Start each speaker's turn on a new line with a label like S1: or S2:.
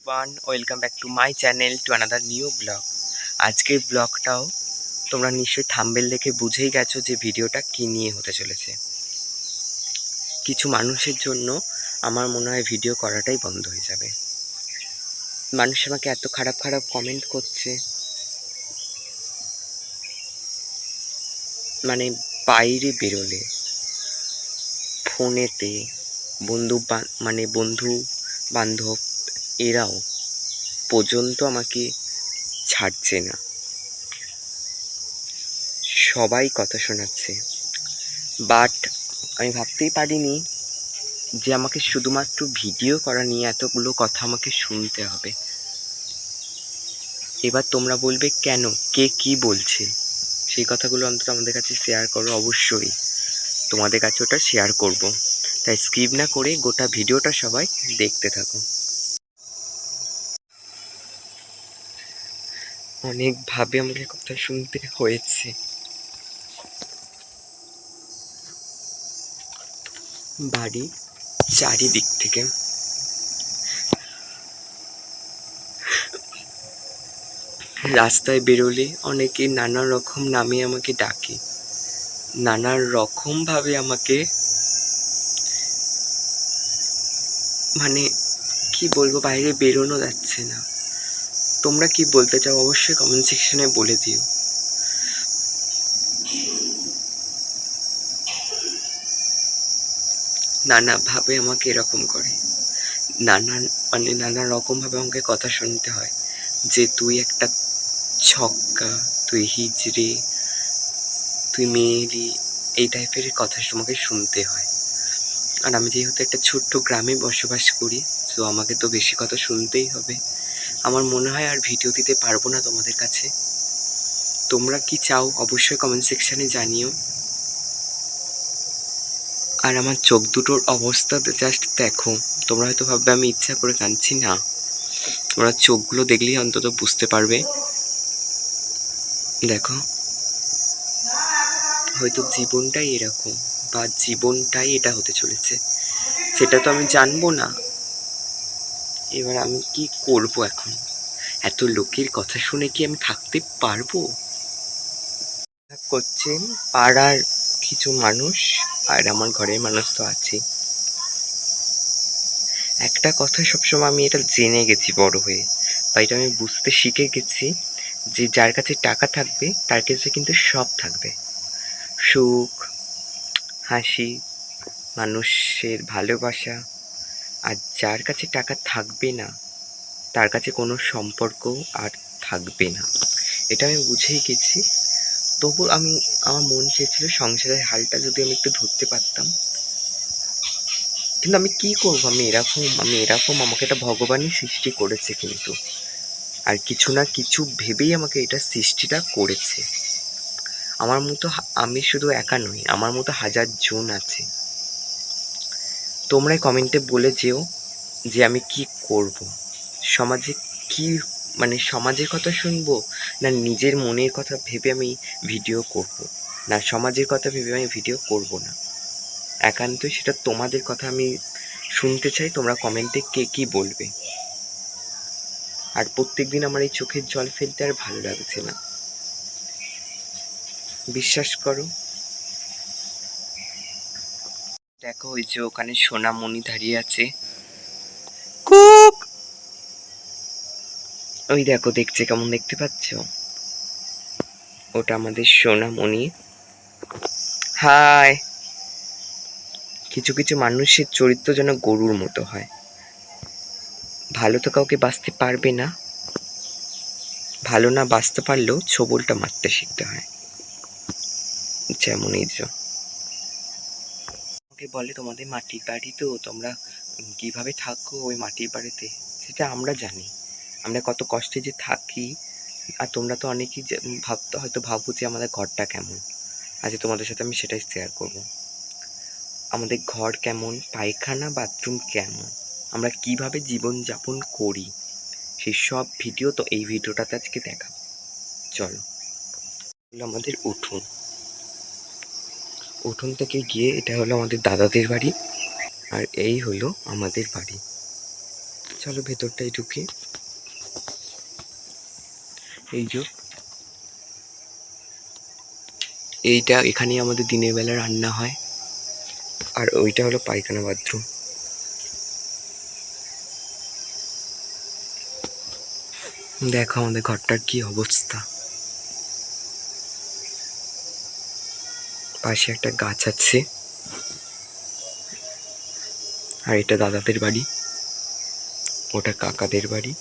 S1: One welcome back to my channel to another new blog. আজকের ব্লগটাও তোমরা নিশ্চয়ই thumbnail দেখে বুঝেই গেছো যে ভিডিওটা কী নিয়ে হতে চলেছে। কিছু মানুষের জন্য আমার মনে হয় ভিডিও করাটাই বন্ধ হয়ে যাবে। মানুষ আমাকে এত খারাপ খারাপ কমেন্ট করছে, মানে বাইরে বেরোলে ফোনেতে বন্ধু বান্ধব এরাও পর্যন্ত আমাকে ছাড়ছে না, সবাই কথা শোনাচ্ছে। বাট আমি ভাবতেই পারিনি যে আমাকে শুধুমাত্র ভিডিও করা নিয়ে এতগুলো কথা আমাকে শুনতে হবে। এবার তোমরা বলবে কেন, কে কি বলছে, সেই কথাগুলো অন্তত আমাদের কাছে শেয়ার করো। অবশ্যই তোমাদের কাছে ওটা শেয়ার করব, তাই স্কিপ না করে গোটা ভিডিওটা সবাই দেখতে থাকো। অনেকভাবে আমাকে কথা শুনতে হয়েছে। বাড়ির চারিদিক থেকে রাস্তায় বেরোলে অনেকে নানা রকম নামে আমাকে ডাকে, নানা রকম ভাবে আমাকে, মানে কি বলবো, বাইরে বেরোনো যাচ্ছে না। তোমরা কি বলতে চাও অবশ্যই কমেন্ট সেকশনে বলে দিও। নানাভাবে আমাকে এরকম করে, নানা রকম ভাবে আমাকে কথা শুনতে হয় যে তুই একটা ছক্কা, তুই হিজড়ে, তুই মেয়েলি, এই টাইপের কথা তোমাকে শুনতে হয়। আর আমি যেহেতু একটা ছোট্ট গ্রামে বসবাস করি, তো আমাকে তো বেশি কথা শুনতেই হবে। আমার মনে হয় আর ভিডিও দিতে পারবো না তোমাদের কাছে। তোমরা কি চাও অবশ্যই কমেন্ট সেকশনে জানিও। আর আমার চোখ দুটোর অবস্থা জাস্ট দেখো। তোমরা হয়তো ভাববে আমি ইচ্ছা করে কাঁদছি, না, তোমরা চোখগুলো দেখলেই অন্তত বুঝতে পারবে। দেখো, হয়তো জীবনটাই এরকম, বা জীবনটাই এটা হতে চলেছে, সেটা তো আমি জানবো না। এবার আমি কি করব এখন? এত লোকের কথা শুনে কি আমি থাকতে পারবো? করছেন পাড়ার কিছু মানুষ, আর আমার ঘরের মানুষ তো আছে। একটা কথা সবসময় আমি এটা জেনে গেছি বড় হয়ে, বা এটা আমি বুঝতে শিখে গেছি, যে যার কাছে টাকা থাকবে তার কাছে কিন্তু সব থাকবে। সুখ, হাসি, মানুষের ভালোবাসা। আর যার কাছে টাকা থাকবে না তার কাছে কোনো সম্পর্ক আর থাকবে না। এটা আমি বুঝেই গেছি। তবু আমার মন চেয়েছিল সংসারের হালটা যদি আমি একটু ধরতে পারতাম, কিন্তু আমি কি করবো, আমি এরকম আমাকে এটা ভগবানই সৃষ্টি করেছে কিন্তু। আর কিছু না কিছু ভেবেই আমাকে এটা সৃষ্টিটা করেছে। আমার মতো আমি শুধু একা নই, আমার মতো হাজার জন আছে। তোমরাই কমেন্টে বলে যেও যে আমি কি করব, সমাজে কি, মানে সমাজের কথা শুনবো, না নিজের মনের কথা ভেবে আমি ভিডিও করব, না সমাজের কথা ভেবে আমি ভিডিও করব না। একান্তই সেটা তোমাদের কথা আমি শুনতে চাই। তোমরা কমেন্টে কে কি বলবে। আর প্রত্যেকদিন আমার এই চোখের জল ফেলতে আর ভালো লাগছে না, বিশ্বাস করো। দেখো ওই যে ওখানে সোনামণি দাঁড়িয়ে আছে, কুক, ওই দেখো দেখছে কেমন, দেখতে পাচ্ছ? ওটা আমাদের সোনামণি। হাই। কিছু কিছু মানুষের চরিত্র যেন গরুর মতো হয়, ভালো তো কাউকে বাঁচতে পারবে না, ভালো না বাঁচতে পারলেও ছোবলটা মারতে শিখতে হয়। যেমন এই যে আমাকে বলে তোমাদের মাটির বাড়ি, তো তোমরা কিভাবে থাকো ওই মাটির বাড়িতে, সেটা আমরা জানি, আমরা কত কষ্টে যে থাকি। আর তোমরা তো অনেকেই হয়তো ভাবো যে আমাদের ঘরটা কেমন। আজ তোমাদের সাথে আমি সেটাই শেয়ার করব। আমাদের ঘর কেমন, পায়খানা বাথরুম কেমন, আমরা কিভাবে জীবনযাপন করি, সেই সব ভিডিও তো এই ভিডিওটাতে আজকে দেখাবো। চলো, আমাদের উঠোন, উঠোন থেকে গিয়ে এটা হলো আমাদের দাদাদের বাড়ি, আর এই হলো আমাদের বাড়ি। চলো ভেতরটাই ঢুকি। এই যে এইটা, এখানেই আমাদের দিনের বেলা রান্না হয়। আর ওইটা হলো পায়খানা বাথরুম। দেখো আমাদের ঘরটার কি অবস্থা। পাশে একটা গাছ আছে। আর এটা দাদাদের বাড়ি, ওটা কাকাদের বাড়ি।